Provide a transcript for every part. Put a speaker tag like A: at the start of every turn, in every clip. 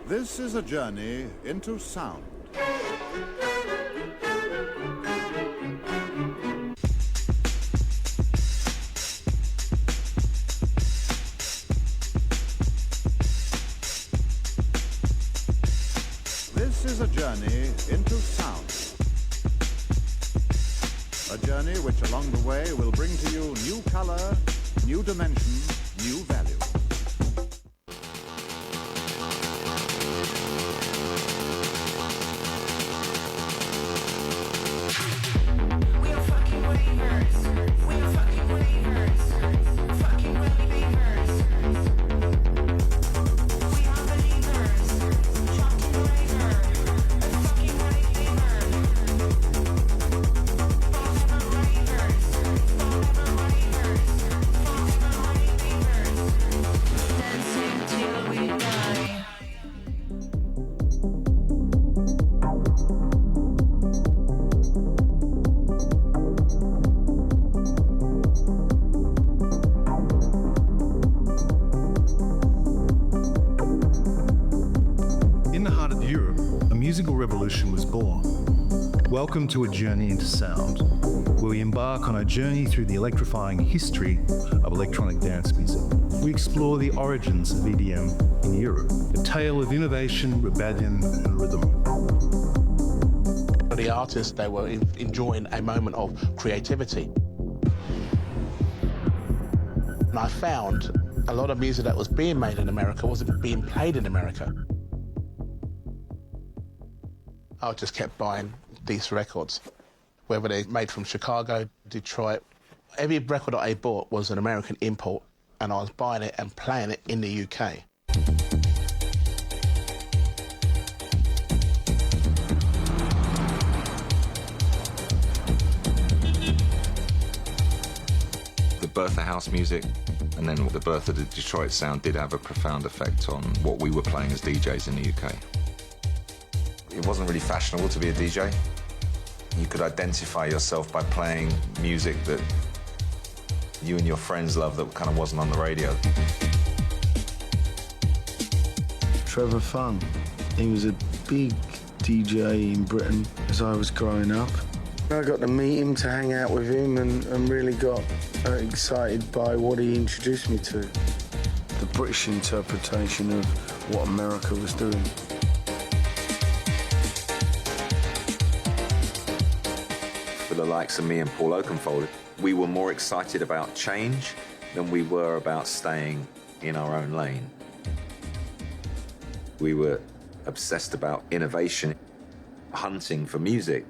A: This is a journey into sound. This is a journey into sound. A journey which along the way will bring to you new color, new dimension, new value.
B: Was born. Welcome to A Journey into Sound, where we embark on a journey through the electrifying history of electronic dance music. We explore the origins of EDM in Europe, a tale of innovation, rebellion, and rhythm.
C: The artists, they were enjoying a moment of creativity. And I found a lot of music that was being made in America wasn't being played in America. I just kept buying these records, whether they're made from Chicago, Detroit. Every record that I bought was an American import, and I was buying it and playing it in the UK.
D: The birth of house music and then the birth of the Detroit sound did have a profound effect on what we were playing as DJs in the UK. It wasn't really fashionable to be a DJ. You could identify yourself by playing music that you and your friends loved that kind of wasn't on the radio.
E: Trevor Fun, he was a big DJ in Britain as I was growing up. I got to meet him, to hang out with him, and really got excited by what he introduced me to. The British interpretation of what America was doing.
D: For the likes of me and Paul Oakenfold, we were more excited about change than we were about staying in our own lane. We were obsessed about innovation, hunting for music.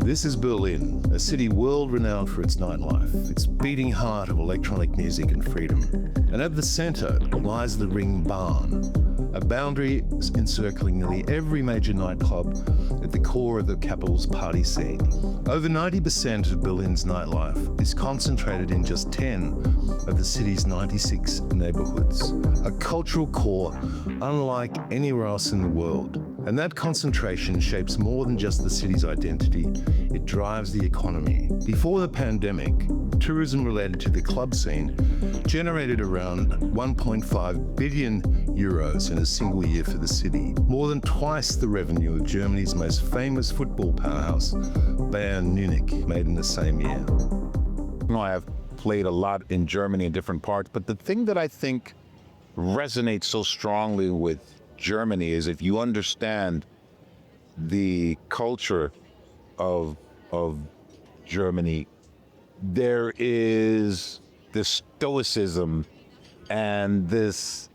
B: This is Berlin, a city world-renowned for its nightlife, its beating heart of electronic music and freedom. And at the center lies the Ring Bahn, a boundary encircling nearly every major nightclub at the core of the capital's party scene. Over 90% of Berlin's nightlife is concentrated in just 10 of the city's 96 neighborhoods, a cultural core unlike anywhere else in the world. And that concentration shapes more than just the city's identity, it drives the economy. Before the pandemic, tourism related to the club scene generated around 1.5 billion euros in a single year for the city, more than twice the revenue of Germany's most famous football powerhouse, Bayern Munich, made in the same year.
F: I have played a lot in Germany in different parts, but the thing that I think resonates so strongly with Germany is if you understand the culture of Germany, there is this stoicism and this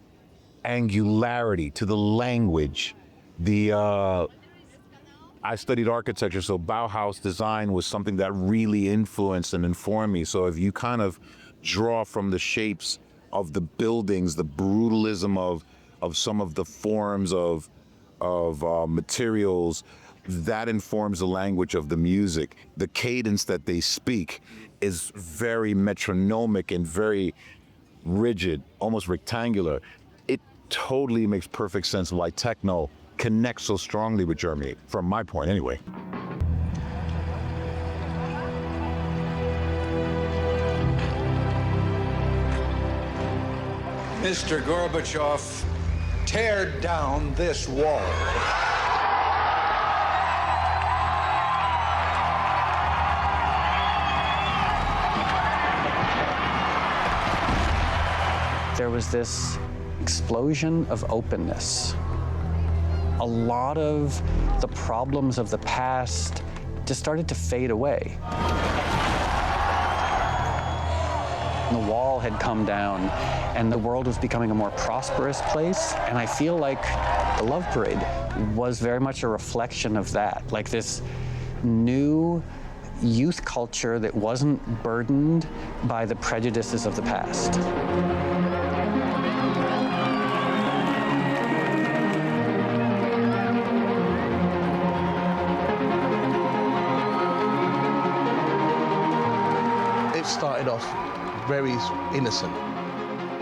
F: angularity to the language. I studied architecture, so Bauhaus design was something that really influenced and informed me. So if you kind of draw from the shapes of the buildings, the brutalism of some of the forms of materials, that informs the language of the music. The cadence that they speak is very metronomic and very rigid, almost rectangular. It totally makes perfect sense why techno connects so strongly with Germany, from my point anyway.
G: Mr. Gorbachev, tear down this wall.
H: There was this explosion of openness. A lot of the problems of the past just started to fade away. The wall had come down and the world was becoming a more prosperous place. And I feel like the Love Parade was very much a reflection of that, like this new youth culture that wasn't burdened by the prejudices of the past.
C: It started off very innocent,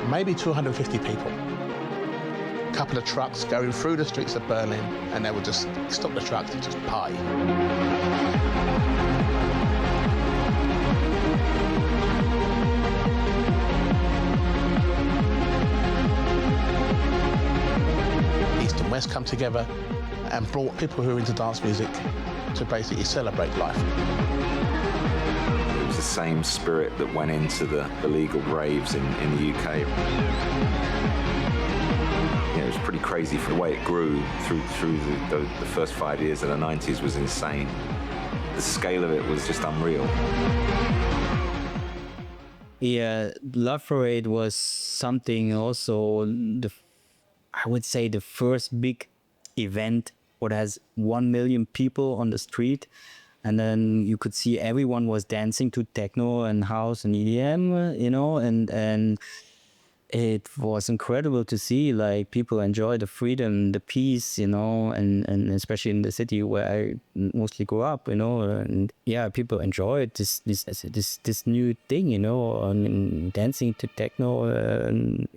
C: maybe 250 people. A couple of trucks going through the streets of Berlin, and they would just stop the trucks and just party. East and West come together and brought people who are into dance music to basically celebrate life.
D: The same spirit that went into the illegal raves in the UK. It was pretty crazy for the way it grew through the first 5 years of the 90s was insane. The scale of it was just unreal.
I: Yeah, Love Parade was something also, I would say the first big event what has 1 million people on the street. And then you could see everyone was dancing to techno and house and EDM, you know, and it was incredible to see like people enjoy the freedom, the peace, you know, and especially in the city where I mostly grew up, you know, and yeah, people enjoyed this new thing, you know, and dancing to techno and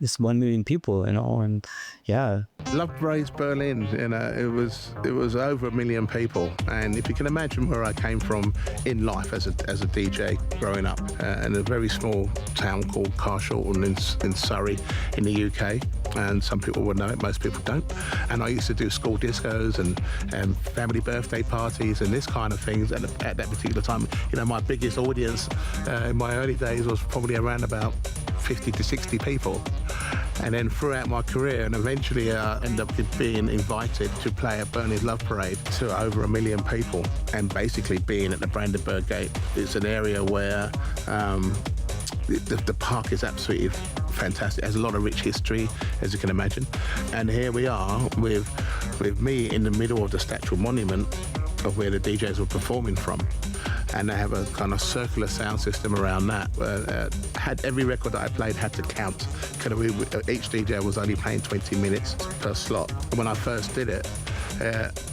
I: this 1 million people, you know, and yeah.
C: Love Parade's Berlin, you know, it was over 1 million people, and if you can imagine where I came from in life as a DJ growing up, in a very small town called Carshalton in Surrey in the UK, and some people would know it, most people don't. And I used to do school discos and family birthday parties and this kind of things. And at that particular time, you know, my biggest audience in my early days was probably around about 50 to 60 people. And then throughout my career, and eventually I ended up being invited to play at Berlin's Love Parade to over 1 million people, and basically being at the Brandenburg Gate. It's an area where the park is absolutely fantastic. It has a lot of rich history, as you can imagine. And here we are with me in the middle of the statual monument of where the DJs were performing from. And they have a kind of circular sound system around that. Had every record that I played had to count. Each DJ was only playing 20 minutes per slot. When I first did it,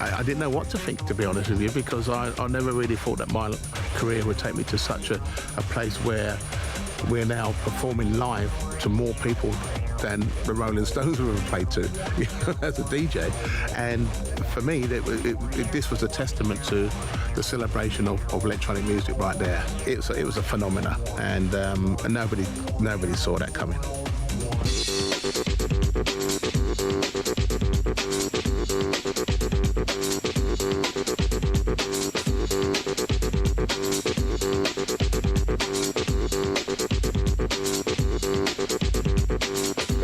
C: I didn't know what to think, to be honest with you, because I never really thought that my career would take me to such a place where we're now performing live to more people than the Rolling Stones were ever played to, you know, as a DJ. And for me, this was a testament to the celebration of electronic music right there. It was a phenomena, and nobody saw that coming.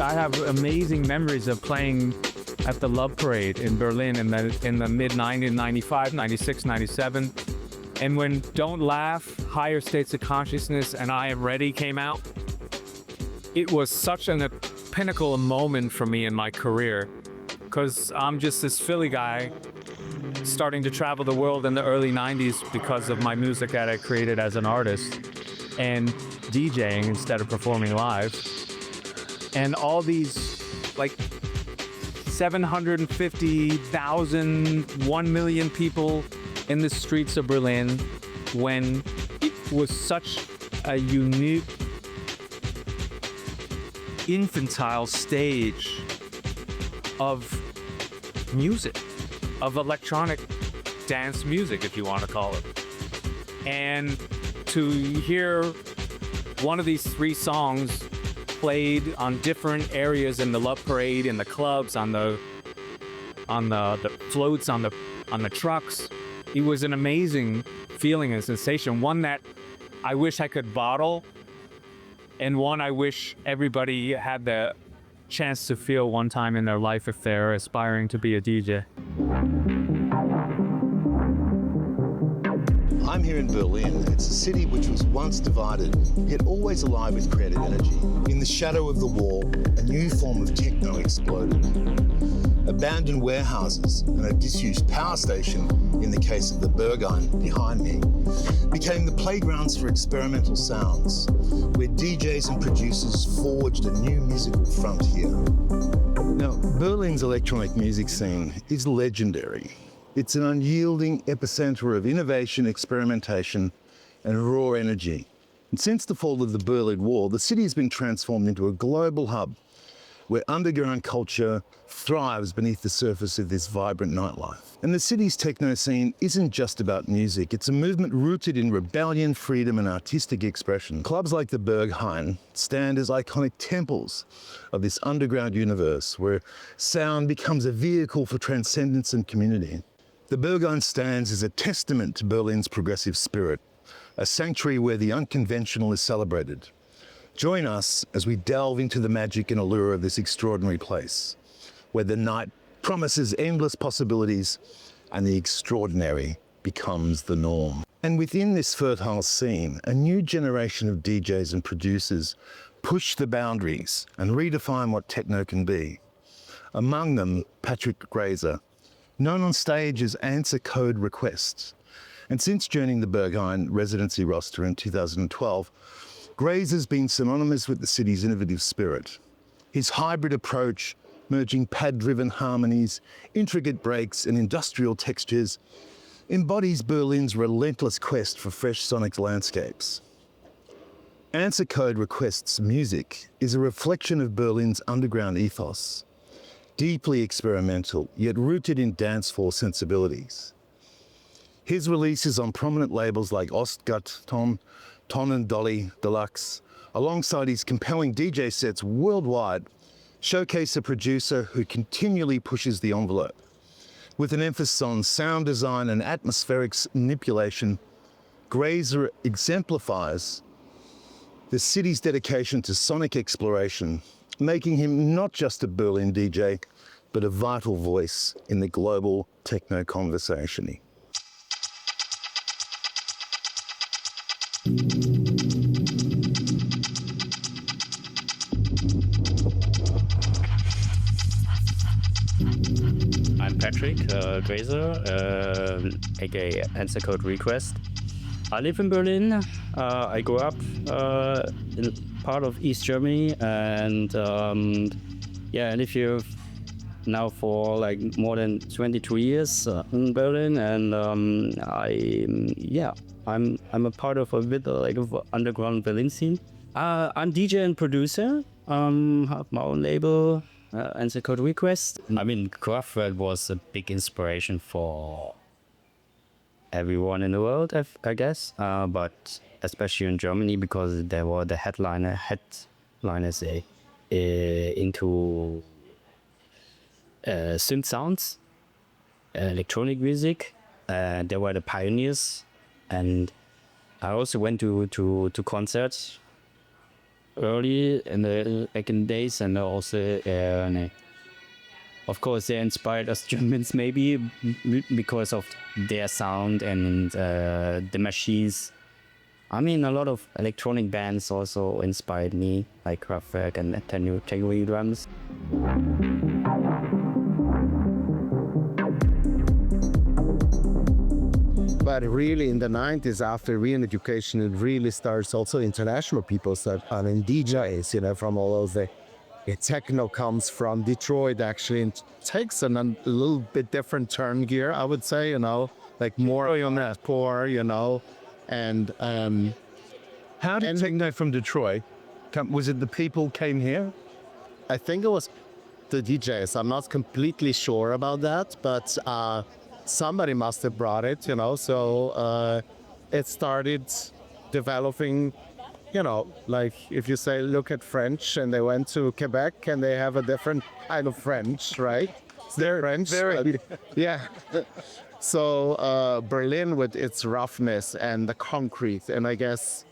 J: I have amazing memories of playing at the Love Parade in Berlin in the mid-90s, 95, 96, 97. And when Don't Laugh, Higher States of Consciousness, and I Am Ready came out, it was such a pinnacle moment for me in my career, because I'm just this Philly guy starting to travel the world in the early 90s because of my music that I created as an artist and DJing instead of performing live. And all these like 750,000, 1 million people in the streets of Berlin when it was such a unique, infantile stage of music, of electronic dance music, if you want to call it. And to hear one of these 3 songs played on different areas in the Love Parade, in the clubs, on the floats, on the trucks, it was an amazing feeling and sensation. One that I wish I could bottle, and one I wish everybody had the chance to feel one time in their life if they're aspiring to be a DJ.
B: I'm here in Berlin. It's a city which was once divided, yet always alive with creative energy. In the shadow of the wall, a new form of techno exploded. Abandoned warehouses and a disused power station, in the case of the Berghain behind me, became the playgrounds for experimental sounds, where DJs and producers forged a new musical frontier. Now, Berlin's electronic music scene is legendary. It's an unyielding epicenter of innovation, experimentation, and raw energy. And since the fall of the Berlin Wall, the city has been transformed into a global hub where underground culture thrives beneath the surface of this vibrant nightlife. And the city's techno scene isn't just about music. It's a movement rooted in rebellion, freedom, and artistic expression. Clubs like the Berghain stand as iconic temples of this underground universe where sound becomes a vehicle for transcendence and community. The Berghain stands as a testament to Berlin's progressive spirit, a sanctuary where the unconventional is celebrated. Join us as we delve into the magic and allure of this extraordinary place, where the night promises endless possibilities and the extraordinary becomes the norm. And within this fertile scene, a new generation of DJs and producers push the boundaries and redefine what techno can be. Among them, Patrick Grazer, known on stage as Answer Code Requests. And since joining the Berghain residency roster in 2012, Grazer's been synonymous with the city's innovative spirit. His hybrid approach, merging pad-driven harmonies, intricate breaks, and industrial textures, embodies Berlin's relentless quest for fresh sonic landscapes. Answer Code Requests' music is a reflection of Berlin's underground ethos, deeply experimental, yet rooted in dancefloor sensibilities. His releases on prominent labels like Ostgut, Ton and Dolly Deluxe, alongside his compelling DJ sets worldwide, showcase a producer who continually pushes the envelope. With an emphasis on sound design and atmospheric manipulation, Grazer exemplifies the city's dedication to sonic exploration, making him not just a Berlin DJ, but a vital voice in the global techno conversation.
I: I'm Patrick Grazer, aka Answer Code Request. I live in Berlin. I grew up in part of East Germany, and I live here now for like more than 22 years in Berlin, and I'm a part of a bit of underground Berlin scene. I'm DJ and producer. Have my own label, Answer Code Request. I mean, Kraftwerk was a big inspiration for everyone in the world, I guess, but especially in Germany because they were the headliners into synth sounds, electronic music. They were the pioneers, and I also went to concerts early in the back in the days, and also of course they inspired us Germans maybe because of their sound and the machines. I mean, a lot of electronic bands also inspired me, like Kraftwerk and Techno drums.
K: But really in the 90s, after re-education, it really starts also international people start, DJs, from all over Techno comes from Detroit, actually, and takes a little bit different turn gear, I would say, like more on that poor, and
B: How did techno from Detroit come? Was it the people came here?
K: I think it was the DJs. I'm not completely sure about that, but somebody must have brought it, so it started developing, like if you say, look at French, and they went to Quebec and they have a different kind of French, right? They're French. Yeah. So Berlin with its roughness and the concrete, and I guess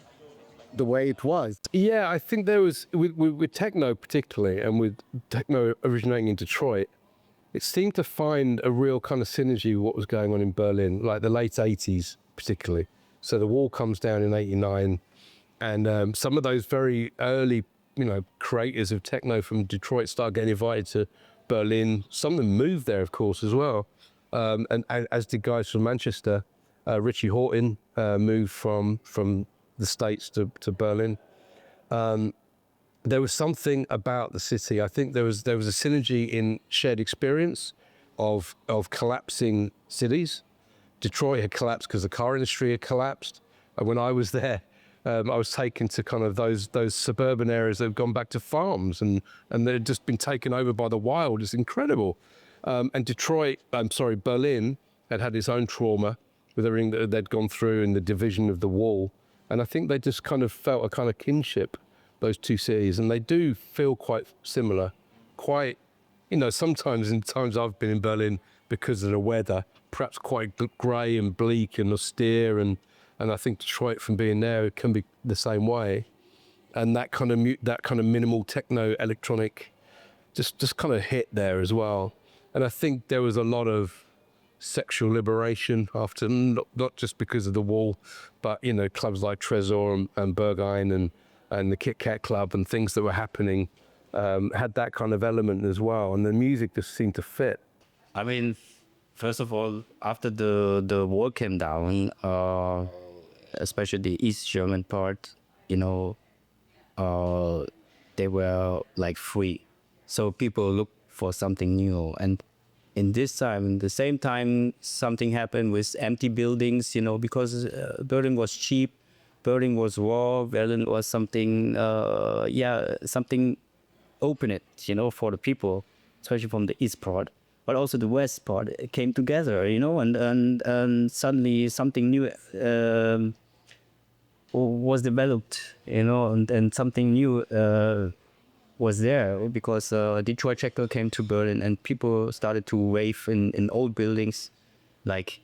K: the way it was.
L: Yeah, I think there was, with techno particularly, and with techno originating in Detroit, it seemed to find a real kind of synergy with what was going on in Berlin, like the late 80s particularly. So the wall comes down in 89, and some of those very early, creators of techno from Detroit start getting invited to Berlin. Some of them moved there, of course, as well. And as did guys from Manchester. Richie Hawtin moved from the States to Berlin. There was something about the city. I think there was a synergy in shared experience of collapsing cities. Detroit had collapsed because the car industry had collapsed. And when I was there, I was taken to kind of those suburban areas that have gone back to farms, and they'd just been taken over by the wild. It's incredible. And Berlin had its own trauma with everything that they'd gone through in the division of the wall. And I think they just kind of felt a kind of kinship, those two cities. And they do feel quite similar, quite, sometimes in times I've been in Berlin because of the weather, perhaps quite grey and bleak and austere. And I think Detroit, from being there, it can be the same way. And that kind of minimal techno electronic just kind of hit there as well. And I think there was a lot of sexual liberation after, not just because of the wall, but, clubs like Trésor and Berghain and the Kit Kat Club and things that were happening had that kind of element as well. And the music just seemed to fit.
I: I mean, first of all, after the wall came down, especially the East German part, they were like free. So people looked for something new. And in this time, the same time, something happened with empty buildings, because Berlin was cheap, Berlin was raw, Berlin was something, something open it, for the people, especially from the east part. But also the west part came together, and suddenly something new was developed, and something new was there, because Detroit Techno came to Berlin, and people started to rave in old buildings like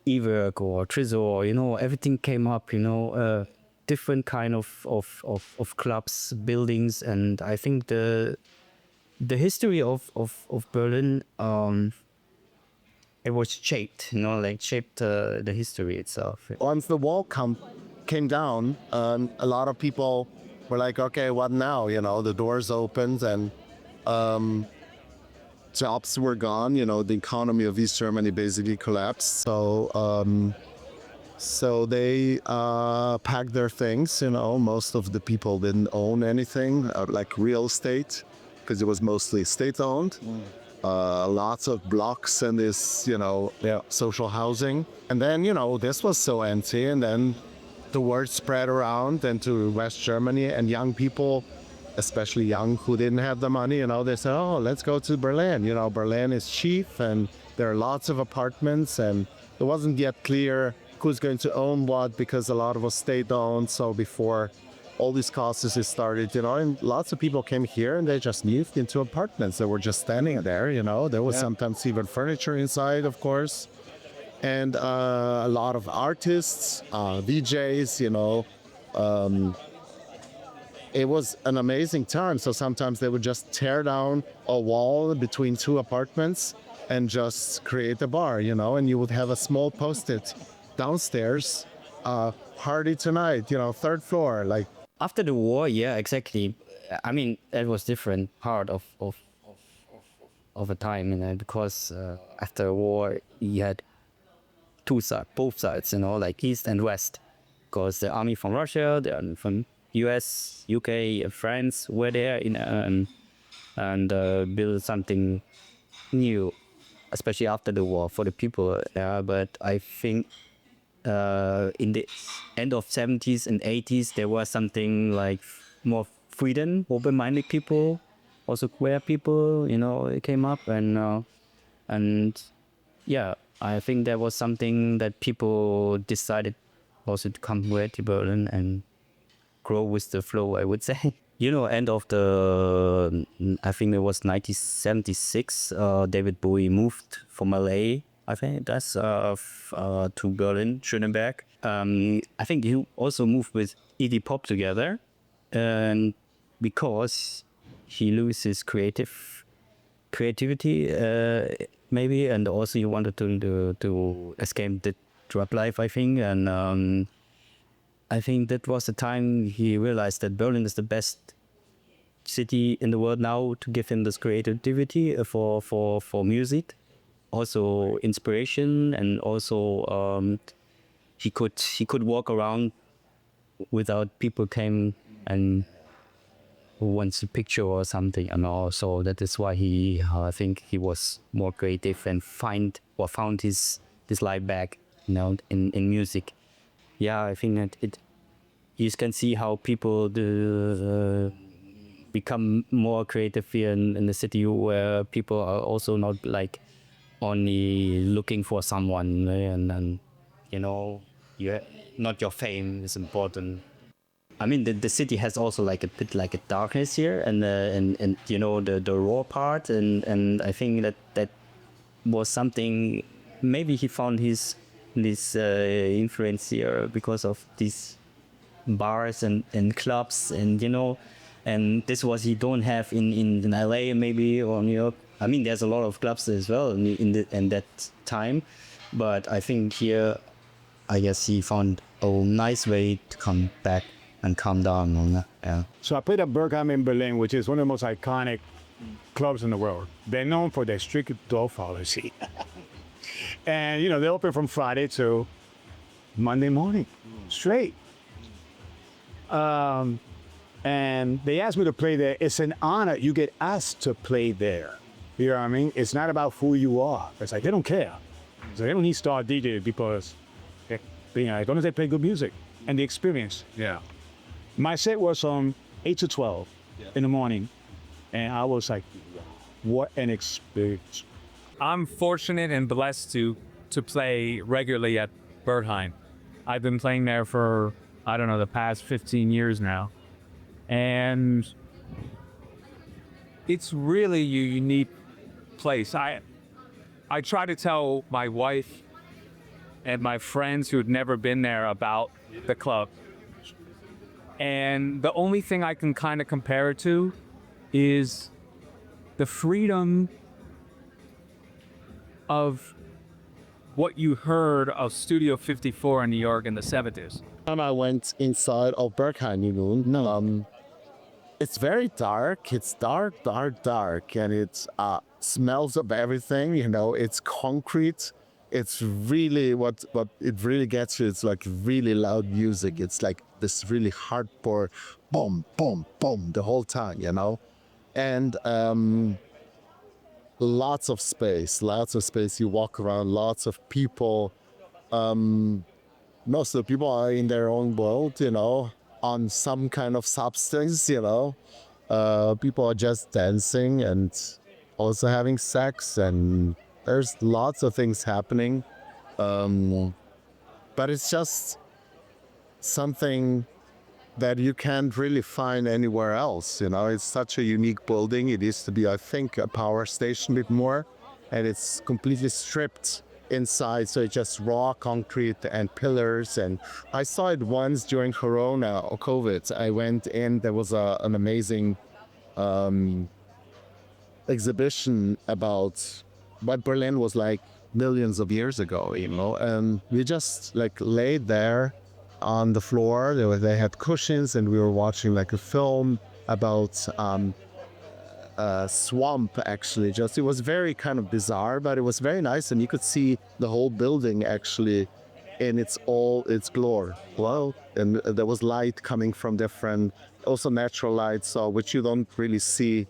I: Ewerk or Trésor, everything came up, different kind of clubs, buildings. And I think the history of Berlin, it was shaped, shaped the history itself.
K: Once the wall came down, a lot of people were like, okay, what now? The doors opened, and jobs were gone. The economy of East Germany basically collapsed. So they packed their things. Most of the people didn't own anything, like real estate, because it was mostly state-owned. Lots of blocks and this, social housing. And then, this was so empty, and then the word spread around and to West Germany, and young people, especially young who didn't have the money, they said, oh, let's go to Berlin. Berlin is cheap and there are lots of apartments, and it wasn't yet clear who's going to own what, because a lot of us state-owned. So before all these causes started, and lots of people came here and they just moved into apartments that were just standing there, There was sometimes even furniture inside, of course. And a lot of artists, DJs, it was an amazing time. So sometimes they would just tear down a wall between two apartments and just create a bar, and you would have a small post-it downstairs, party tonight, third floor, like.
I: After the war, yeah, exactly. I mean, that was different part of a time, because after the war, you had both sides, like East and West, because the army from Russia, the army from US, UK, France were there and build something new, especially after the war for the people. Yeah, but I think in the end of 70s and 80s, there was something like more freedom, open-minded people, also queer people, it came up, and yeah, I think that was something that people decided also to come here to Berlin and grow with the flow, I would say. End of I think it was 1976, David Bowie moved from LA, I think that's to Berlin, Schöneberg. I think he also moved with ED Pop together, and because he loses creativity, maybe, and also he wanted to escape the drug life, I think, and I think that was the time he realized that Berlin is the best city in the world now to give him this creativity for music, also inspiration, and also he could walk around without people came and who wants a picture or something, and also that is why I think he was more creative and found his life back, in music. Yeah, I think that you can see how people become more creative here in the city, where people are also not like only looking for someone, and not your fame is important. I mean, the city has also like a bit like a darkness here, and the raw part, and I think that was something. Maybe he found this influence here because of these bars and clubs, and this was he don't have in LA maybe, or New York. I mean, there's a lot of clubs as well in that time, but I think here, I guess he found a nice way to come back and calm down on that. Yeah.
M: So I played at Berghain in Berlin, which is one of the most iconic clubs in the world. They're known for their strict dog policy. And, they open from Friday to Monday morning, straight. And they asked me to play there. It's an honor. You get asked to play there. You know what I mean? It's not about who you are. It's like, they don't care. So they don't need star DJs because, as long as they play good music and the experience. Yeah. My set was 8 to 12 in the morning. And I was like, what an experience.
J: I'm fortunate and blessed to play regularly at Berghain. I've been playing there for, I don't know, the past 15 years now. And it's really a unique place. I try to tell my wife and my friends who had never been there about the club. And the only thing I can kind of compare it to is the freedom of what you heard of Studio 54 in New York in the 70s.
K: I went inside of Berghain, it's very dark. It's dark, and it smells of everything. It's concrete. It's really what it really gets you. It's like really loud music. It's like this really hardcore, boom, boom, boom, the whole time. And lots of space. You walk around, lots of people. Most of the people are in their own world, on some kind of substance, people are just dancing and also having sex, and there's lots of things happening. But it's just something that you can't really find anywhere else. It's such a unique building. It used to be, I think, a power station a bit more, and it's completely stripped inside, so it's just raw concrete and pillars. And I saw it once during Corona or COVID. I went in, there was an amazing exhibition about what Berlin was like millions of years ago, and we just laid there on the floor. They had cushions, and we were watching a film about swamp, actually. It was very kind of bizarre, but it was very nice, and you could see the whole building actually in its glory. Well, and there was light coming from different, also natural light, which you don't really see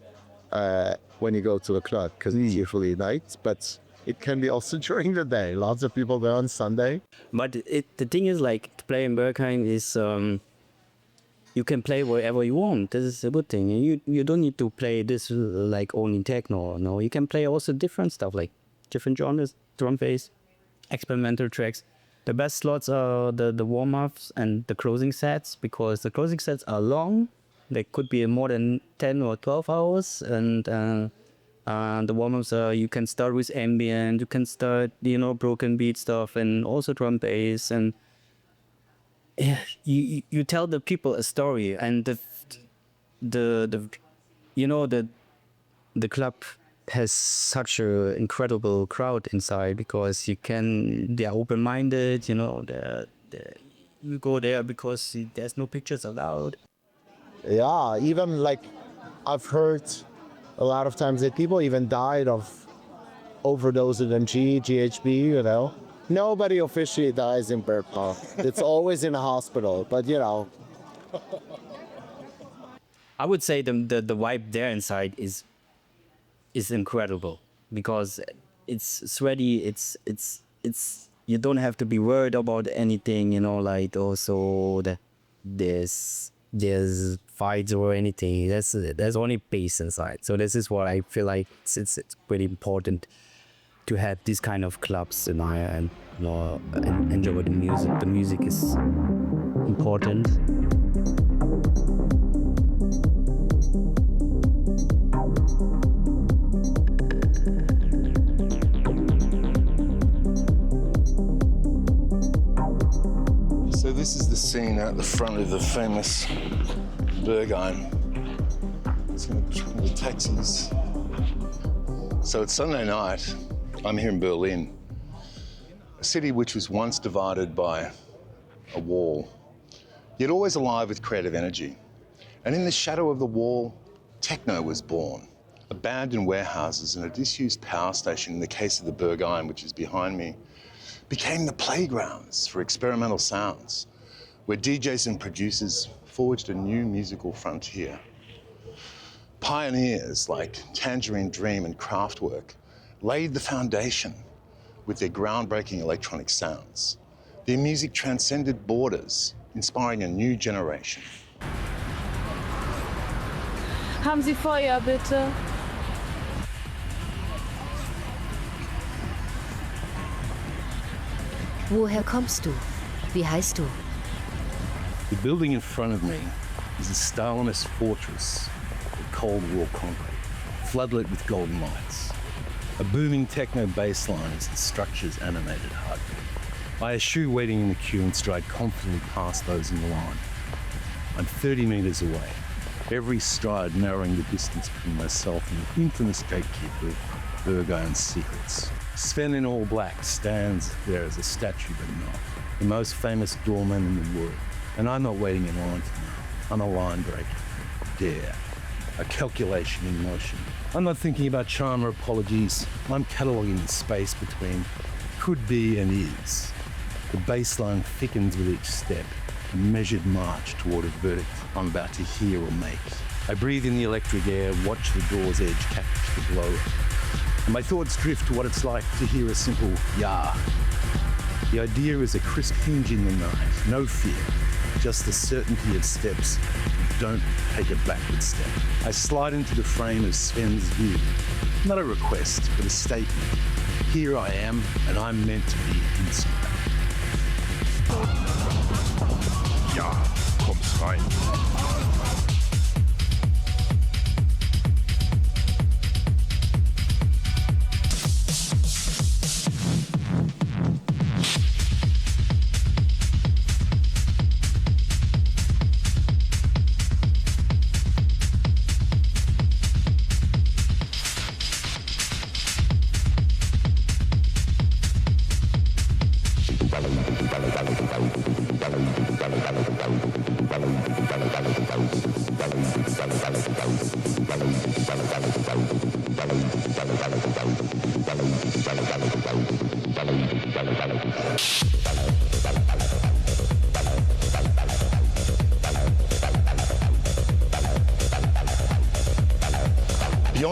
K: when you go to the club, because it's usually night, but it can be also during the day. Lots of people there on Sunday.
I: But the thing is, like, to play in Berghain is you can play wherever you want. This is a good thing. You don't need to play this like only techno. No, you can play also different stuff, like different genres, drum bass, experimental tracks. The best slots are the warm-ups and the closing sets, because the closing sets are long. They could be more than 10 or 12 hours, and the warm-ups are, you can start with ambient, you can start, broken beat stuff, and also drum bass, and you tell the people a story, and the club has such an incredible crowd inside, because they're open-minded, you go there because there's no pictures allowed.
K: Yeah, even like I've heard a lot of times that people even died of overdoses on GHB, Nobody officially dies in Berghain. It's always in a hospital, but
I: I would say the vibe there inside is incredible, because it's sweaty, it's you don't have to be worried about anything, like also there's fights or anything. There's only peace inside. So this is what I feel like it's pretty important to have these kind of clubs and enjoy the music. The music is important.
B: So this is the scene out the front of the famous Berghain. It's the taxis. So it's Sunday night. I'm here in Berlin, a city which was once divided by a wall, yet always alive with creative energy. And in the shadow of the wall, Techno was born. Abandoned warehouses and a disused power station, in the case of the Berghain, which is behind me, became the playgrounds for experimental sounds, where DJs and producers forged a new musical frontier. Pioneers like Tangerine Dream and Kraftwerk laid the foundation with their groundbreaking electronic sounds. Their music transcended borders, inspiring a new generation.
N: Haben Sie Feuer, bitte?
O: Woher kommst du? Wie heißt du?
B: The building in front of me is a Stalinist fortress of Cold War concrete, floodlit with golden lights. A booming techno bass line is the structure's animated heartbeat. I eschew waiting in the queue and stride confidently past those in the line. I'm 30 meters away, every stride narrowing the distance between myself and the infamous gatekeeper of Berghain's secrets. Sven in all black stands there as a statue, but not the most famous doorman in the world. And I'm not waiting in line for now. I'm a line breaker. Dare. A calculation in motion. I'm not thinking about charm or apologies. I'm cataloguing the space between could be and is. The baseline thickens with each step, a measured march toward a verdict I'm about to hear or make. I breathe in the electric air, watch the door's edge catch the glow. And my thoughts drift to what it's like to hear a simple "yeah." The idea is a crisp hinge in the night, no fear, just the certainty of steps that don't take a backward step. I slide into the frame of Sven's view. Not a request, but a statement. Here I am, and I'm meant to be inside.
P: Ja, komm's rein.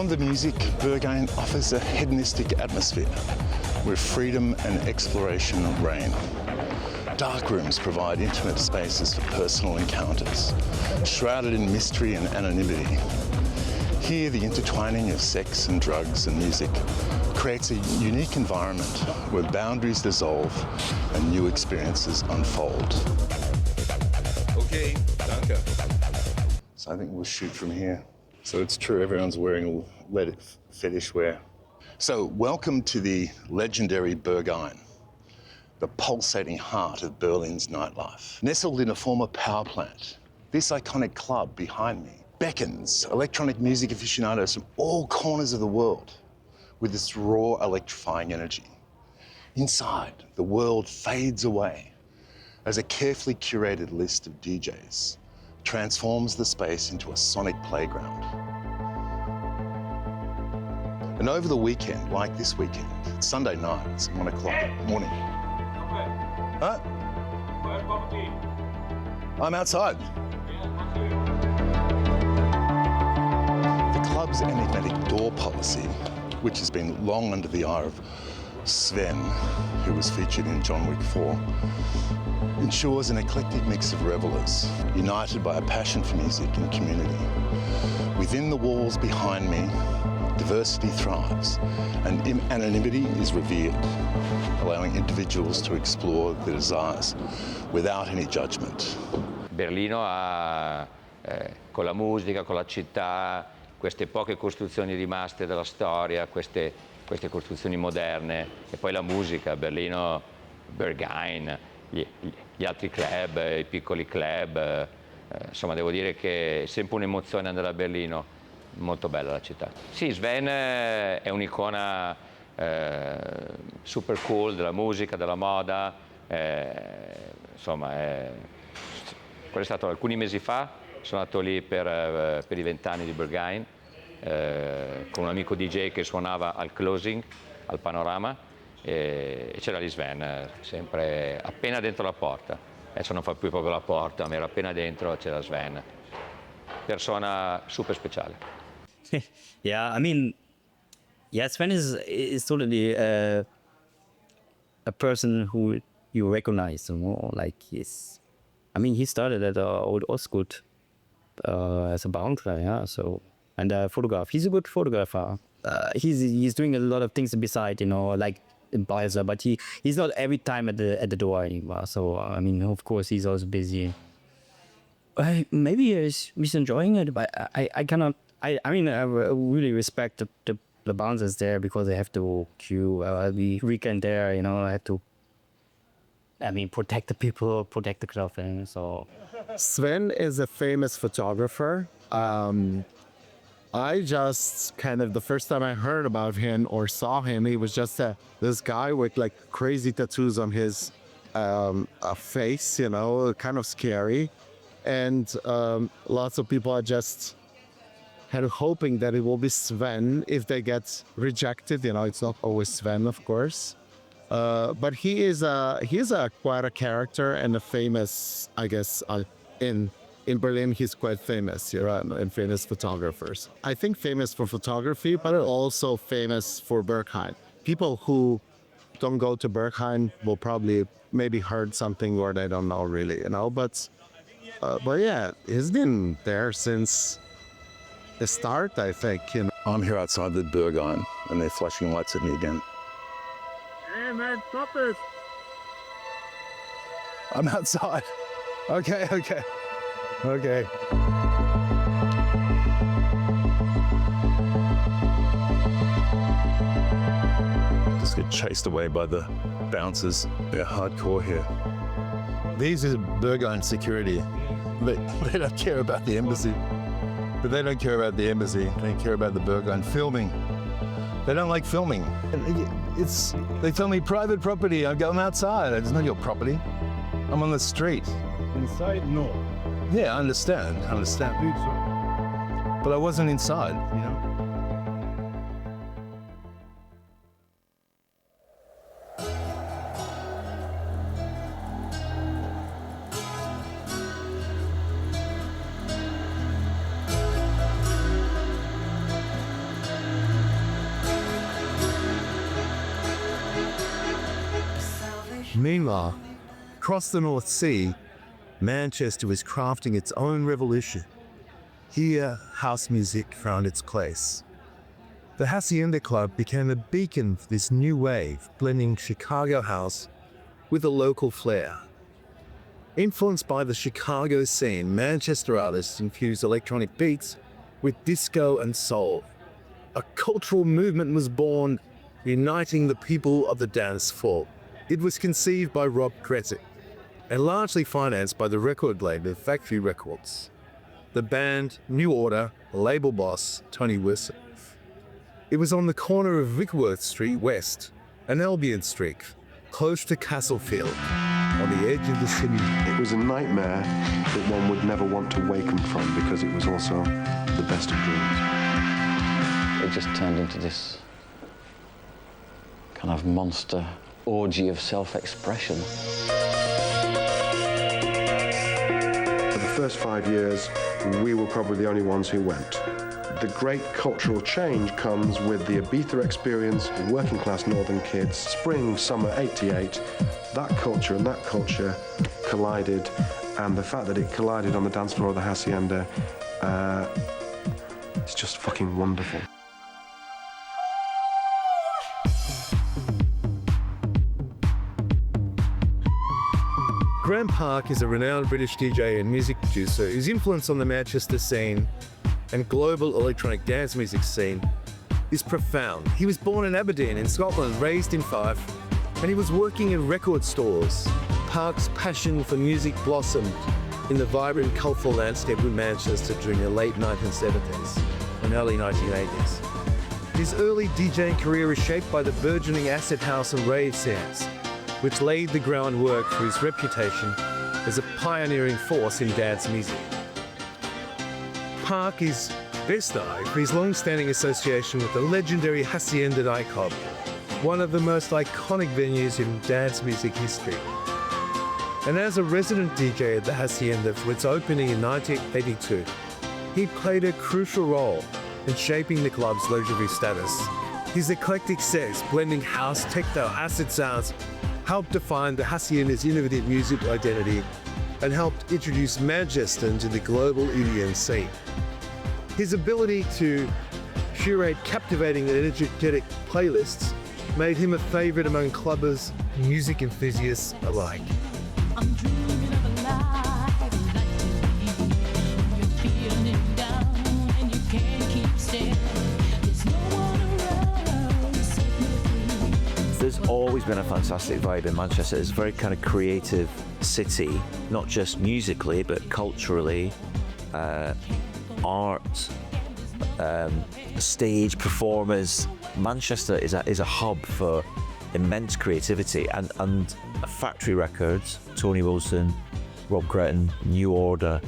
B: Beyond the music, Berghain offers a hedonistic atmosphere where freedom and exploration reign. Dark rooms provide intimate spaces for personal encounters, shrouded in mystery and anonymity. Here, the intertwining of sex and drugs and music creates a unique environment where boundaries dissolve and new experiences unfold.
F: Okay, danke.
B: So I think we'll shoot from here. So it's true, everyone's wearing lead fetish wear. So welcome to the legendary Berghain, the pulsating heart of Berlin's nightlife. Nestled in a former power plant, this iconic club behind me beckons electronic music aficionados from all corners of the world with its raw electrifying energy. Inside, the world fades away as a carefully curated list of DJs transforms the space into a sonic playground. And over the weekend, like this weekend, it's Sunday night, it's 1 o'clock in the morning. Huh? I'm outside. The club's enigmatic door policy, which has been long under the eye of Sven, who was featured in John Wick 4, ensures an eclectic mix of revelers, united by a passion for music and community. Within the walls behind me, diversity thrives and anonymity is revered, allowing individuals to explore their desires without any judgment.
Q: Berlino ha, con la musica, con la città, queste poche costruzioni rimaste della storia, queste costruzioni moderne, e poi la musica, Berlino, Berghain, gli altri club, i piccoli club, insomma devo dire che è sempre un'emozione andare a Berlino, molto bella la città. Sì, Sven è un'icona super cool della musica, della moda, insomma, quello è stato alcuni mesi fa, sono andato lì per i 20 anni di Berghain, con un amico DJ che suonava al closing, al panorama, e c'era lì Sven, sempre appena dentro la porta. Adesso non fa più proprio la porta, ma era appena dentro, c'era Sven. Persona super speciale.
I: Yeah, I mean, yeah, Sven is totally a person who you recognize more. Like he started at old Osgood as a bouncer, yeah. So and a photographer. He's a good photographer. He's doing a lot of things beside, like in Ibiza, but he's not every time at the door anymore. So I mean, of course, he's also busy. Maybe he's enjoying it, but I cannot. I mean, I really respect the bouncers there because they have to queue every weekend there. I have to. I mean, protect the people, protect the club, and so.
K: Sven is a famous photographer. I just the first time I heard about him or saw him, he was just this guy with like crazy tattoos on his face, kind of scary. And lots of people are just hoping that it will be Sven if they get rejected. It's not always Sven, of course. But he's quite a character and a famous, I guess, in Berlin, he's quite famous, and famous photographers. I think famous for photography, but also famous for Berghain. People who don't go to Berghain will probably maybe heard something or they don't know really, But yeah, he's been there since the start, I think.
B: I'm here outside the Berghain, and they're flashing lights at me again.
M: Hey man, stop this!
B: I'm outside. Okay. Just get chased away by the bouncers. They're hardcore here. These are Berghain security. They don't care about the embassy. But they don't care about the embassy. They care about the Berghain filming. They don't like filming. They tell me private property. I'm outside. It's not your property. I'm on the street.
M: Inside, no.
B: Yeah, I understand. But I wasn't inside,
R: Meanwhile, across the North Sea, Manchester was crafting its own revolution. Here, house music found its place. The Hacienda Club became a beacon for this new wave, blending Chicago house with a local flair. Influenced by the Chicago scene, Manchester artists infused electronic beats with disco and soul. A cultural movement was born, uniting the people of the dance floor. It was conceived by Rob Kretzik and largely financed by the record label Factory Records. The band, New Order, label boss Tony Wilson. It was on the corner of Vickworth Street West and Albion Street, close to Castlefield, on the edge of the city.
S: It was a nightmare that one would never want to waken from because it was also the best of dreams.
H: It just turned into this kind of monster orgy of self-expression.
S: For the first 5 years, we were probably the only ones who went. The great cultural change comes with the Ibiza experience, working class northern kids, spring, summer 88. That culture and that culture collided, and the fact that it collided on the dance floor of the Hacienda, it's just fucking wonderful.
R: Graham Park is a renowned British DJ and music producer whose influence on the Manchester scene and global electronic dance music scene is profound. He was born in Aberdeen in Scotland, raised in Fife, and he was working in record stores. Park's passion for music blossomed in the vibrant cultural landscape of Manchester during the late 1970s and early 1980s. His early DJing career was shaped by the burgeoning acid house and rave sounds, which laid the groundwork for his reputation as a pioneering force in dance music. Park is best known for his long-standing association with the legendary Hacienda nightclub, one of the most iconic venues in dance music history. And as a resident DJ at the Hacienda for its opening in 1982, he played a crucial role in shaping the club's legendary status. His eclectic sets, blending house, techno, acid sounds, helped define the Hacienda's innovative music identity and helped introduce Manchester into the global EDM scene. His ability to curate captivating and energetic playlists made him a favorite among clubbers and music enthusiasts alike.
T: There's always been a fantastic vibe in Manchester. It's a very kind of creative city, not just musically, but culturally, art, stage performers. Manchester is a hub for immense creativity, and Factory Records, Tony Wilson, Rob Gretton, New Order,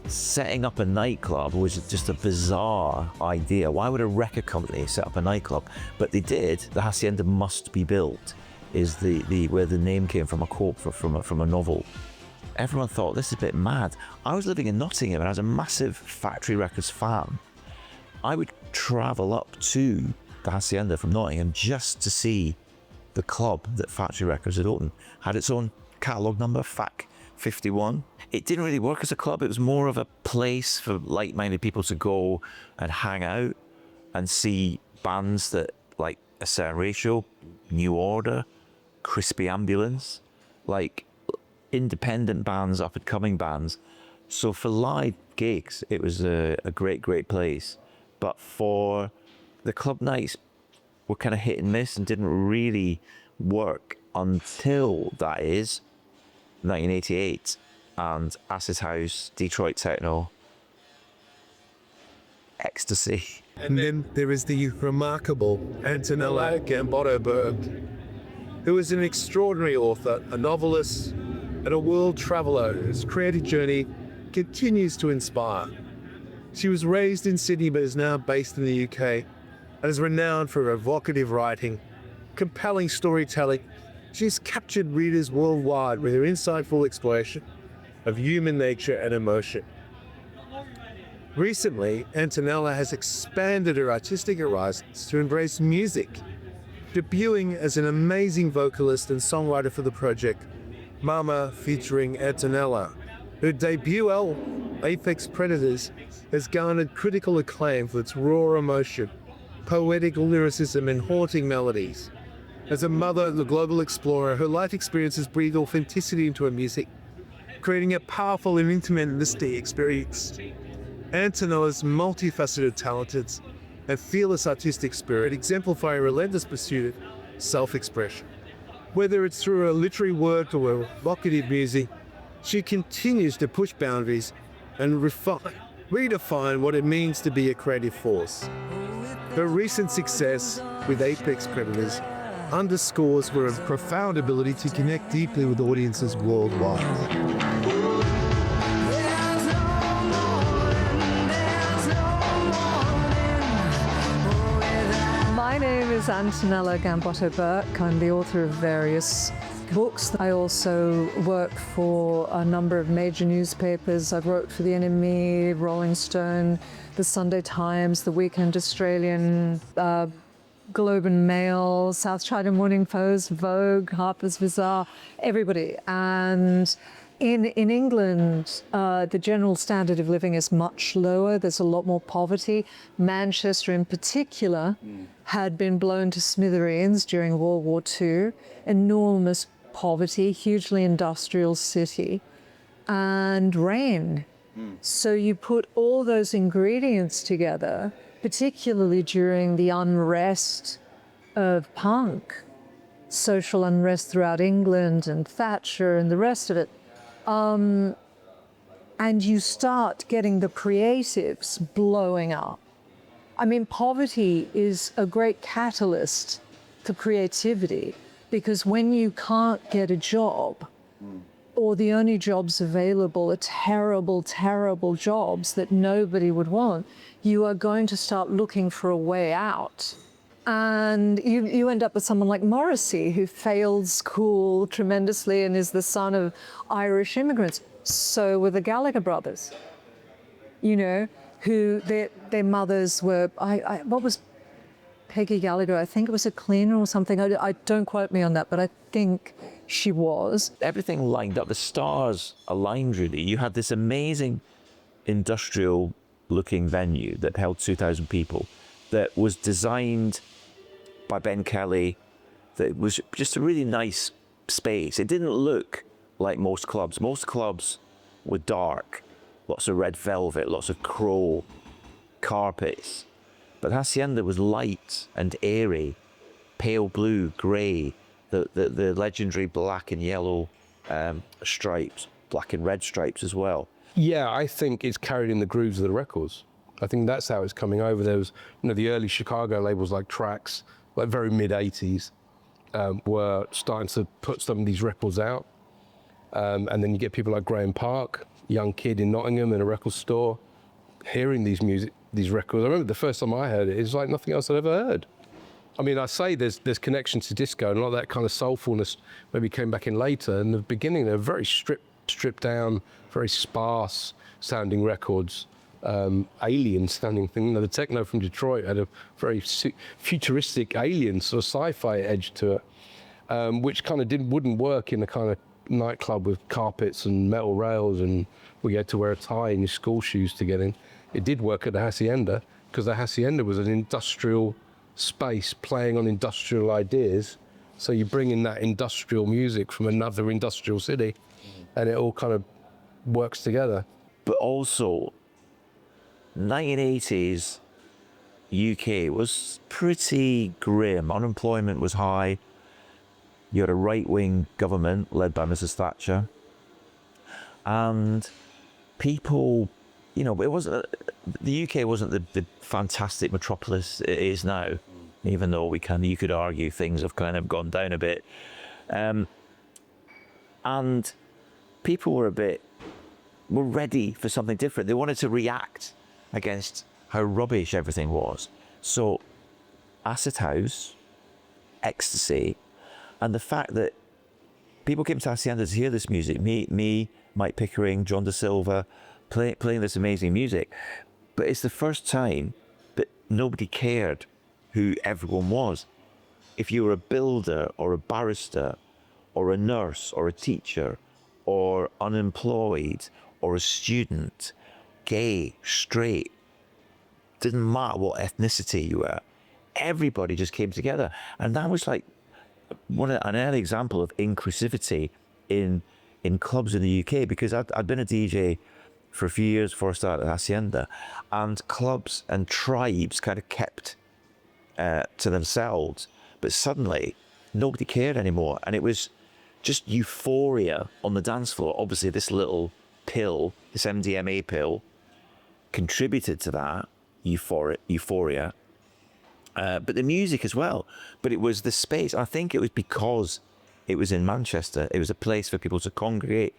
T: setting up a nightclub was just a bizarre idea. Why would a record company set up a nightclub? But they did. The Hacienda Must Be Built is the where the name came from, a quote from a novel. Everyone thought this is a bit mad. I was living in Nottingham and I was a massive Factory Records fan. I would travel up to the Hacienda from Nottingham just to see the club that Factory Records had opened. Had its own catalogue number, FAC 51. It didn't really work as a club. It was more of a place for like-minded people to go and hang out and see bands that like a certain ratio, New Order, Crispy Ambulance, like independent bands, up-and-coming bands. So for live gigs, it was a great place. But for the club nights were kind of hit and miss and didn't really work until, that is, 1988 and acid house, Detroit techno, ecstasy.
R: And then there is the remarkable Antonella Gambotto Berg, who is an extraordinary author, a novelist, and a world traveller whose creative journey continues to inspire. She was raised in Sydney but is now based in the UK and is renowned for her evocative writing, compelling storytelling. She's captured readers worldwide with her insightful exploration of human nature and emotion. Recently, Antonella has expanded her artistic horizons to embrace music debuting as an amazing vocalist and songwriter for the project, Mama featuring Antonella. Her debut album, Apex Predators, has garnered critical acclaim for its raw emotion, poetic lyricism, and haunting melodies. As a mother and a global explorer, her life experiences breathe authenticity into her music, creating a powerful and intimate listening experience. Antonella's multifaceted talents and fearless artistic spirit exemplify a relentless pursuit of self-expression. Whether it's through her literary work or her evocative music, she continues to push boundaries and redefine what it means to be a creative force. Her recent success with Apex Predators underscores her profound ability to connect deeply with audiences worldwide.
U: My name is Antonella Gambotto-Burke. I'm the author of various books. I also work for a number of major newspapers. I've worked for the NME, Rolling Stone, the Sunday Times, the Weekend Australian, Globe and Mail, South China Morning Post, Vogue, Harper's Bazaar, everybody. And in England, the general standard of living is much lower. There's a lot more poverty. Manchester in particular had been blown to smithereens during World War II. Enormous poverty, hugely industrial city, and rain. So you put all those ingredients together, particularly during the unrest of punk, social unrest throughout England and Thatcher and the rest of it. And you start getting the creatives blowing up. I mean, poverty is a great catalyst for creativity, because when you can't get a job, or the only jobs available are terrible, terrible jobs that nobody would want, you are going to start looking for a way out. And you end up with someone like Morrissey, who failed school tremendously and is the son of Irish immigrants. So were the Gallagher brothers, you know, who their mothers were, what was Peggy Gallagher? I think it was a cleaner or something. I don't quote me on that, but I think she was.
T: Everything lined up, the stars aligned really. You had this amazing industrial looking venue that held 2,000 people that was designed by Ben Kelly, that was just a really nice space. It didn't look like most clubs. Most clubs were dark, lots of red velvet, lots of crow carpets. But Hacienda was light and airy, pale blue, grey, the legendary black and yellow stripes, black and red stripes as well.
L: Yeah, I think it's carried in the grooves of the records. I think that's how it's coming over. There was, you know, the early Chicago labels like Trax, like very mid-80s, were starting to put some of these records out. And then you get people like Graham Park, young kid in Nottingham in a record store, hearing these records. I remember the first time I heard it, it was like nothing else I'd ever heard. I mean, I say there's connections to disco, and a lot of that kind of soulfulness maybe came back in later. In the beginning, they're very stripped down, very sparse sounding records. Alien sounding thing. You know, the techno from Detroit had a very futuristic alien sort of sci-fi edge to it, which kind of wouldn't work in a kind of nightclub with carpets and metal rails, and we had to wear a tie and your school shoes to get in. It did work at the Hacienda, because the Hacienda was an industrial space playing on industrial ideas. So you bring in that industrial music from another industrial city, and it all kind of works together.
T: But also, 1980s UK was pretty grim. Unemployment was high. You had a right-wing government led by Mrs. Thatcher. And people, you know, it wasn't, the UK wasn't the fantastic metropolis it is now, even though you could argue things have kind of gone down a bit. And people were ready for something different. They wanted to react against how rubbish everything was. So acid house, ecstasy, and the fact that people came to Hacienda to hear this music, me, Mike Pickering, John Da Silva, playing this amazing music. But it's the first time that nobody cared who everyone was. if you were a builder or a barrister or a nurse or a teacher or unemployed or a student, gay, straight, didn't matter what ethnicity you were, everybody just came together. And that was like an early example of inclusivity in clubs in the UK, because I'd been a DJ for a few years before I started at Hacienda, and clubs and tribes kind of kept to themselves, but suddenly nobody cared anymore, and it was just euphoria on the dance floor. Obviously this little pill, this MDMA pill, contributed to that euphoria, but the music as well. But it was the space. I think it was because it was in Manchester. It was a place for people to congregate,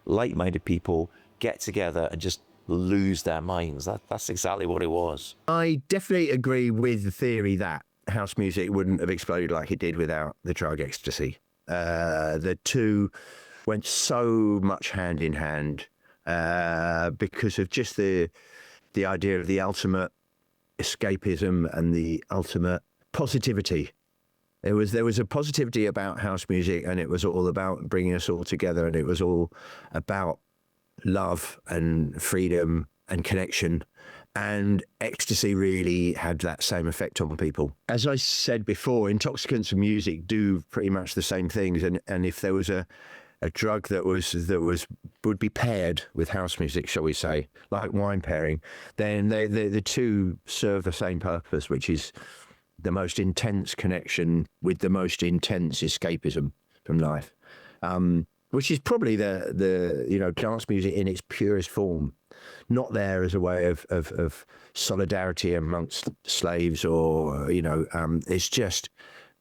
T: like-minded people, get together and just lose their minds. That's exactly what it was.
A: I definitely agree with the theory that house music wouldn't have exploded like it did without the drug ecstasy. The two went so much hand in hand because of just the idea of the ultimate escapism and the ultimate positivity. There was a positivity about house music, and it was all about bringing us all together, and it was all about love and freedom and connection, and ecstasy really had that same effect on people. As I said before, intoxicants and music do pretty much the same things, and if there was a drug that would be paired with house music, shall we say, like wine pairing, then the two serve the same purpose, which is the most intense connection with the most intense escapism from life. Which is probably the dance music in its purest form, not there as a way of solidarity amongst slaves, or it's just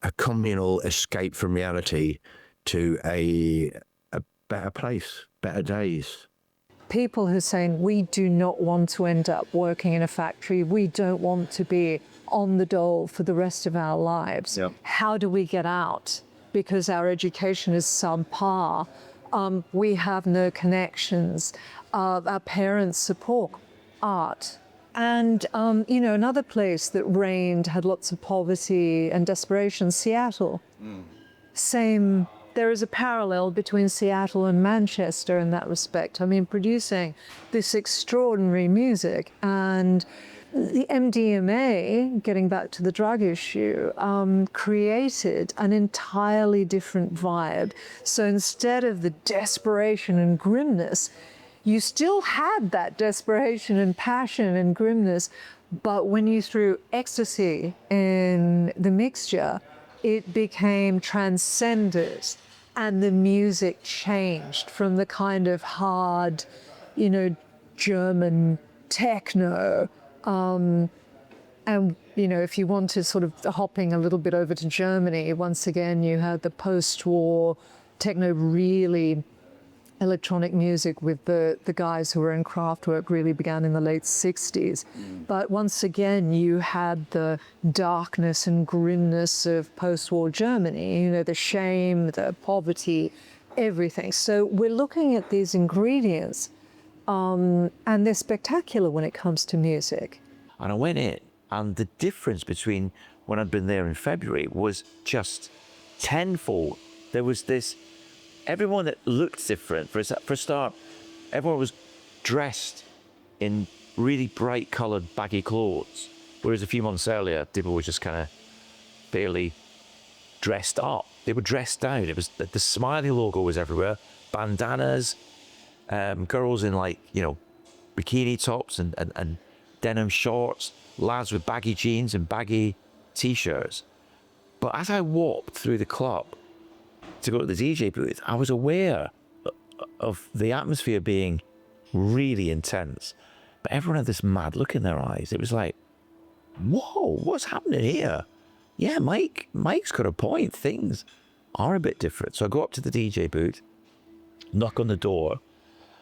A: a communal escape from reality to a better place, better days.
U: People who are saying we do not want to end up working in a factory, we don't want to be on the dole for the rest of our lives. Yep. How do we get out? Because our education is subpar. We have no connections. Our parents support art. And, another place that reigned, had lots of poverty and desperation, Seattle. Same, there is a parallel between Seattle and Manchester in that respect. I mean, producing this extraordinary music, and the MDMA, getting back to the drug issue, created an entirely different vibe. So instead of the desperation and grimness, you still had that desperation and passion and grimness, but when you threw ecstasy in the mixture, it became transcended, and the music changed from the kind of hard, German techno. And, if you want to sort of hopping a little bit over to Germany, once again, you had the post-war techno, really electronic music with the guys who were in Kraftwerk, really began in the late 60s. But once again, you had the darkness and grimness of post-war Germany, the shame, the poverty, everything. So we're looking at these ingredients, and they're spectacular when it comes to music.
T: And I went in, and the difference between when I'd been there in February was just tenfold. There was this, everyone that looked different. For a start, everyone was dressed in really bright coloured baggy clothes, whereas a few months earlier, people were just kind of barely dressed up. They were dressed down. It was the Smiley logo was everywhere, bandanas, girls in bikini tops and denim shorts, lads with baggy jeans and baggy t-shirts. But as I walked through the club to go to the DJ booth, I was aware of the atmosphere being really intense. But everyone had this mad look in their eyes. It was like, whoa, what's happening here? Yeah, Mike's got a point. Things are a bit different. So I go up to the DJ booth, knock on the door.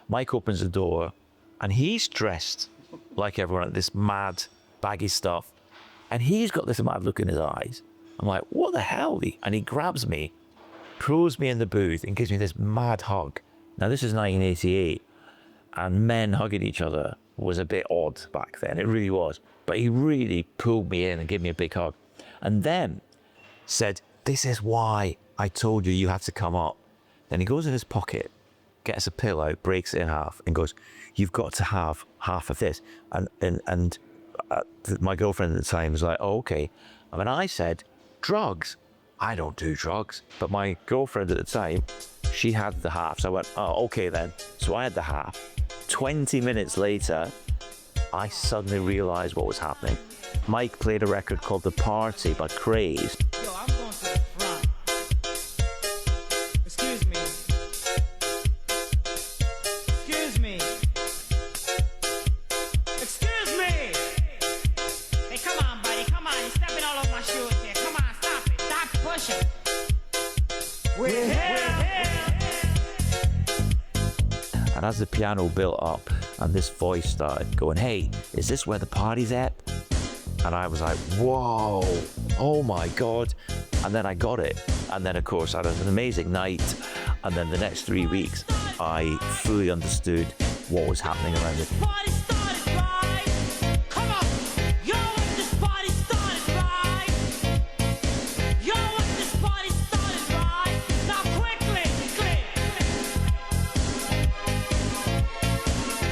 T: Mike opens the door, and he's dressed like everyone, this mad, baggy stuff. And he's got this mad look in his eyes. I'm like, what the hell? And he grabs me, pulls me in the booth, and gives me this mad hug. Now, this is 1988, and men hugging each other was a bit odd back then. It really was. But he really pulled me in and gave me a big hug. And then said, "This is why I told you you had to come up." Then he goes in his pocket, gets a pillow, breaks it in half, and goes, "You've got to have half of this." And my girlfriend at the time was like, "Oh, okay." I mean, I said, "Drugs? I don't do drugs." But my girlfriend at the time, she had the half. So I went, "Oh, okay then." So I had the half. 20 minutes later, I suddenly realized what was happening. Mike played a record called The Party by Craze.
E: Yo, I'm going to the front. Excuse me. Excuse me. Excuse me. Hey, come on, buddy. Come on. You're stepping all over my shoes here. Come on, stop it. Stop pushing. We're here.
T: And as the piano built up and this voice started going, "Hey, is this where the party's at?" And I was like, whoa, oh my God. And then I got it. And then, of course, I had an amazing night. And then the next 3 weeks, I fully understood what was happening around it.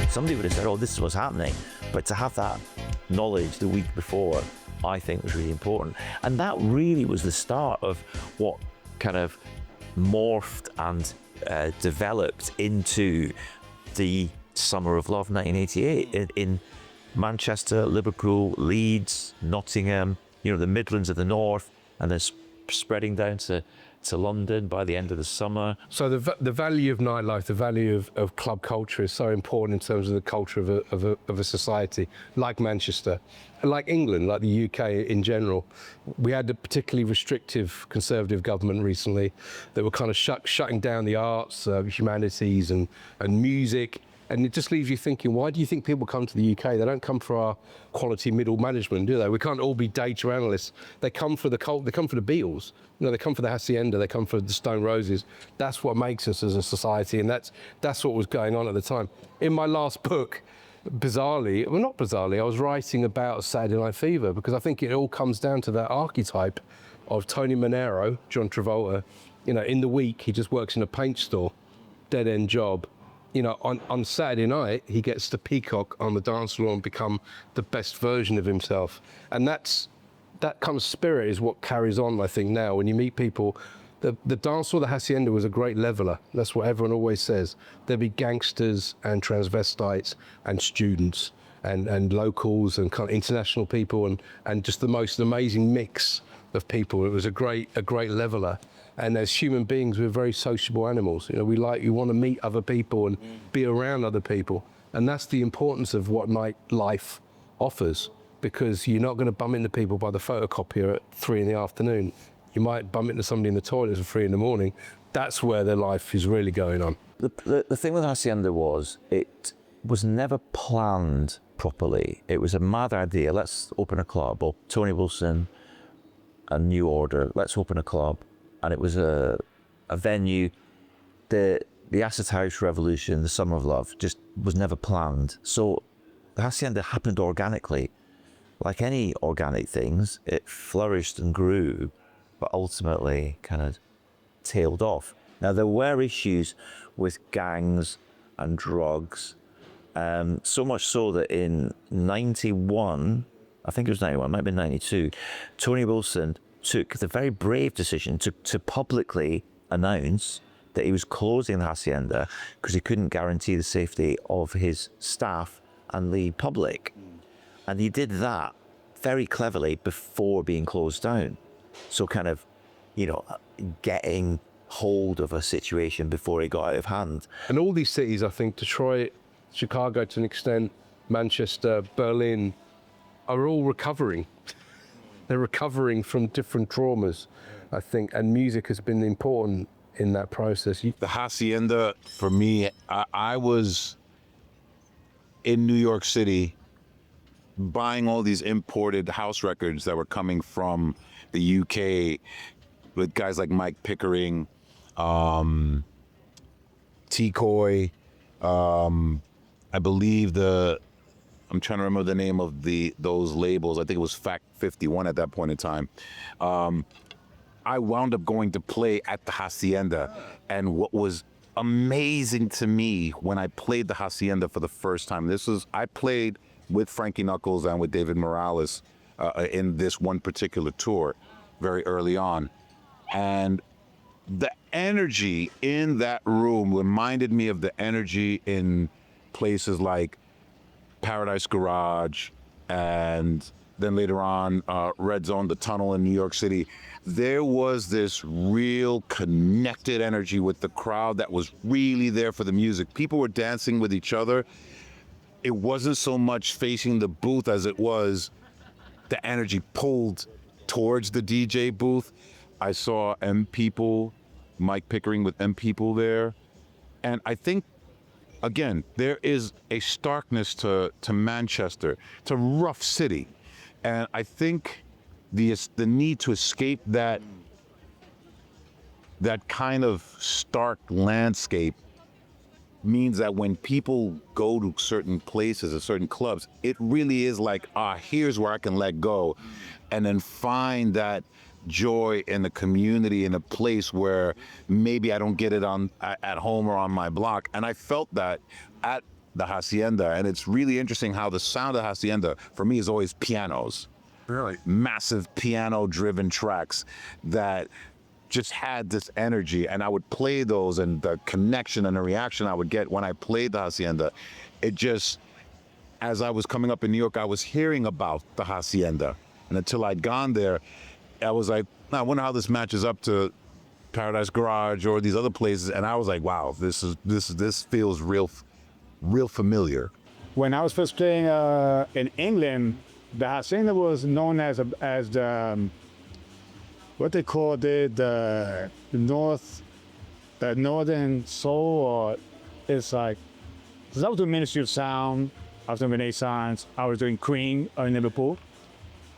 T: Somebody would have said, "Oh, this is what's happening." But to have that knowledge the week before, I think was really important. And that really was the start of what kind of morphed and developed into the Summer of Love 1988 in Manchester, Liverpool, Leeds, Nottingham, the Midlands of the North, and then spreading down to London by the end of the summer.
L: So the value of nightlife, the value of club culture is so important in terms of the culture of a society like Manchester, like England, like the UK in general. We had a particularly restrictive Conservative government recently that were kind of shutting down the arts, humanities and music. And it just leaves you thinking, why do you think people come to the UK? They don't come for our quality middle management, do they? We can't all be data analysts. They come for the cult, they come for the Beatles. They come for the Hacienda, they come for the Stone Roses. That's what makes us as a society, and that's what was going on at the time. In my last book, bizarrely, well, not bizarrely, I was writing about Saturday Night Fever because I think it all comes down to that archetype of Tony Manero, John Travolta. In the week, he just works in a paint store, dead-end job. On Saturday night, he gets to peacock on the dance floor and become the best version of himself. And that kind of spirit is what carries on, I think, now. When you meet people, the dance floor, the Hacienda, was a great leveler. That's what everyone always says. There'd be gangsters and transvestites and students and locals and kind of international people and just the most amazing mix of people. It was a great leveler. And as human beings, we're very sociable animals. We want to meet other people and be around other people. And that's the importance of what nightlife offers, because you're not going to bump into people by the photocopier at 3 PM. You might bump into somebody in the toilets at 3 AM. That's where their life is really going on.
T: The thing with Hacienda was, it was never planned properly. It was a mad idea. Let's open a club. Or Tony Wilson and New Order, let's open a club. And it was a venue. The Acid House Revolution, the Summer of Love, just was never planned. So the Hacienda happened organically. Like any organic things, it flourished and grew, but ultimately kind of tailed off. Now, there were issues with gangs and drugs, so much so that in 91, I think it was 91, might have been 92, Tony Wilson took the very brave decision to publicly announce that he was closing the Hacienda because he couldn't guarantee the safety of his staff and the public. And he did that very cleverly before being closed down. So kind of, getting hold of a situation before it got out of hand.
L: And all these cities, I think, Detroit, Chicago to an extent, Manchester, Berlin, are all recovering. They're recovering from different traumas, I think, and music has been important in that process.
F: The Hacienda, for me, I was in New York City buying all these imported house records that were coming from the UK with guys like Mike Pickering, T-Coy, I believe I'm trying to remember the name of those labels. I think it was Fact 51 at that point in time. I wound up going to play at the Hacienda. And what was amazing to me when I played the Hacienda for the first time, I played with Frankie Knuckles and with David Morales in this one particular tour very early on. And the energy in that room reminded me of the energy in places like Paradise Garage and then later on Red Zone, the Tunnel in New York City. There was this real connected energy with the crowd that was really there for the music. People were dancing with each other. It wasn't so much facing the booth as it was the energy pulled towards the DJ booth. I saw M People, Mike Pickering with M People there. And I think, again, there is a starkness to Manchester. It's a rough city. And I think the need to escape that kind of stark landscape means that when people go to certain places or certain clubs, it really is like, here's where I can let go and then find that joy in the community in a place where maybe I don't get it at home or on my block. And I felt that at the Hacienda. And it's really interesting how the sound of Hacienda for me is always pianos. Really? Massive piano-driven tracks that just had this energy, and I would play those, and the connection and the reaction I would get when I played the Hacienda, it just, as I was coming up in New York, I was hearing about the Hacienda, and until I'd gone there, I was like, I wonder how this matches up to Paradise Garage or these other places, and I was like, wow, this feels real familiar.
M: When I was first playing in England, the Hacienda was known as the what they called it, the Northern Soul, or it's like, because I was doing Ministry of Sound, I was doing Renaissance, I was doing Cream in Liverpool,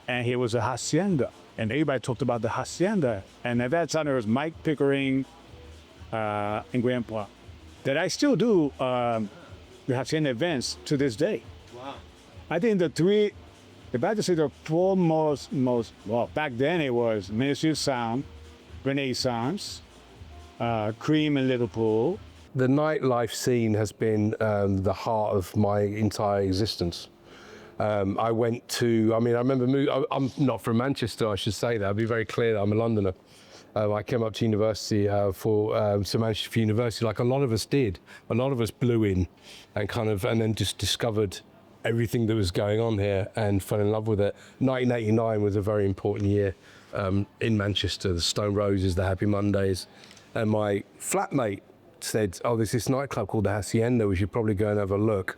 M: and here was a Hacienda, and everybody talked about the Hacienda, and at that time there was Mike Pickering and Grandpa, that I still do the Hacienda events to this day. Wow. I think if I had to say the four most, well, back then it was Ministry of Sound, Renaissance, Cream in Liverpool.
L: The nightlife scene has been the heart of my entire existence. I remember I'm not from Manchester, I should say that. I'll be very clear that I'm a Londoner. I came up to university to Manchester University, like a lot of us did. A lot of us blew in and then just discovered everything that was going on here and fell in love with it. 1989 was a very important year in Manchester, the Stone Roses, the Happy Mondays. And my flatmate said, there's this nightclub called the Hacienda, we should probably go and have a look.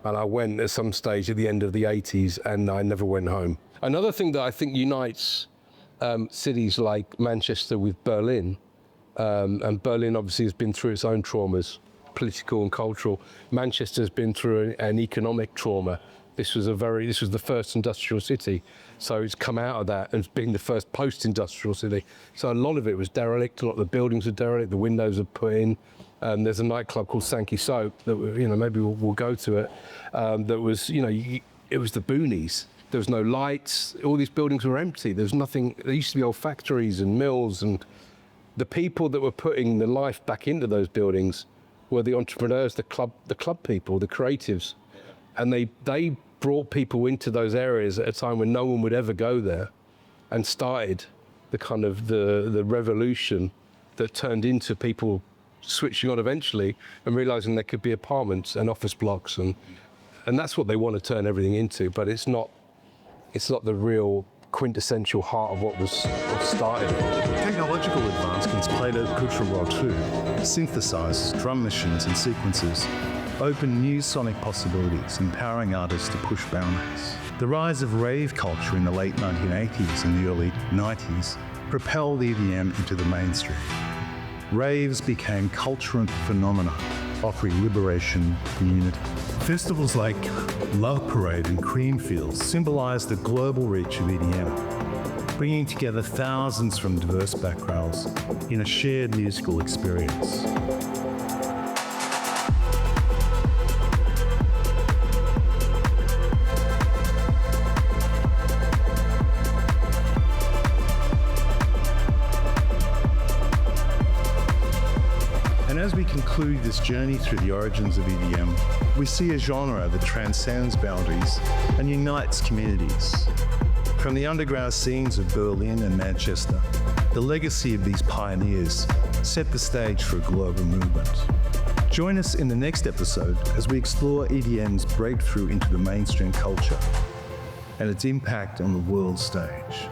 L: And I went at some stage at the end of the 80s and I never went home. Another thing that I think unites cities like Manchester with Berlin, and Berlin obviously has been through its own traumas, political and cultural. Manchester has been through an economic trauma. This was the first industrial city, so it's come out of that and being the first post-industrial city. So a lot of it was derelict. A lot of the buildings are derelict. The windows are put in. There's a nightclub called Sankey Soap that maybe we'll go to it. That was it was the boonies. There was no lights. All these buildings were empty. There was nothing. There used to be old factories and mills, and the people that were putting the life back into those buildings were the entrepreneurs, the club people, the creatives. And they brought people into those areas at a time when no one would ever go there, and started the kind of the revolution that turned into people switching on eventually and realizing there could be apartments and office blocks, and that's what they want to turn everything into, but it's not the real quintessential heart of what started.
R: Technological advancements played a crucial role too. Synthesizers, drum machines and sequencers opened new sonic possibilities, empowering artists to push boundaries. The rise of rave culture in the late 1980s and the early 90s propelled EDM into the mainstream. Raves became cultural phenomena, offering liberation and unity. Festivals like Love Parade and Creamfields symbolized the global reach of EDM, bringing together thousands from diverse backgrounds in a shared musical experience.
B: as we conclude this journey through the origins of EDM, we see a genre that transcends boundaries and unites communities. From the underground scenes of Berlin and Manchester, the legacy of these pioneers set the stage for a global movement. Join us in the next episode as we explore EDM's breakthrough into the mainstream culture and its impact on the world stage.